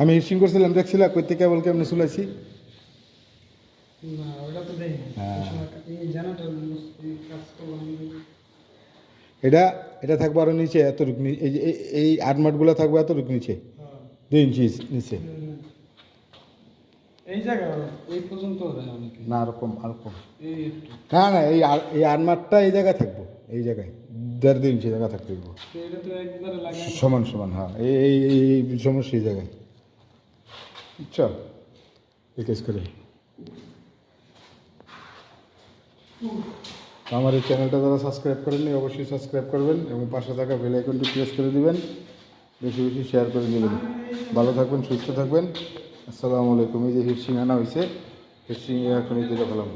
আমি হিটসিং করছিলাম, দেখছিলাম কই থেকে কেবল কেমনি চুলাইছি। না ওটা তো দেই হ্যাঁ। এই জানাটা কাজ করবো আমি। এটা এটা থাকবে আরও নিচে এতটুকু এই যে এই আটমাটগুলো থাকবে এতটুকু নিচে, হ্যাঁ। 2 ইঞ্চি নিচে। এই জায়গা এই পর্যন্ত দেয় অনেকে। না আরকম আরকম, এই একটু না না এই আটমাটটা এই জায়গায় থাকবো, এই জায়গায় 1.5-2 ইঞ্চি জায়গা থাকতে হবে তো এটা তো একবারে লাগাই সমান সমান। হ্যাঁ এই সমস্যা এই জায়গায়। বুঝছো এই কেস করে। তো আমার এই চ্যানেলটা যারা সাবস্ক্রাইব করেননি অবশ্যই সাবস্ক্রাইব করবেন এবং পাশে থাকা বেল আইকনটি প্রেস করে দিবেন, বেশি বেশি শেয়ার করে দিবেন। ভালো থাকবেন, সুস্থ থাকবেন। আসসালামু আলাইকুম। এই যে হিটসিং আনা হয়েছে, হিটসিং এখন এই দিকে ফেলাম।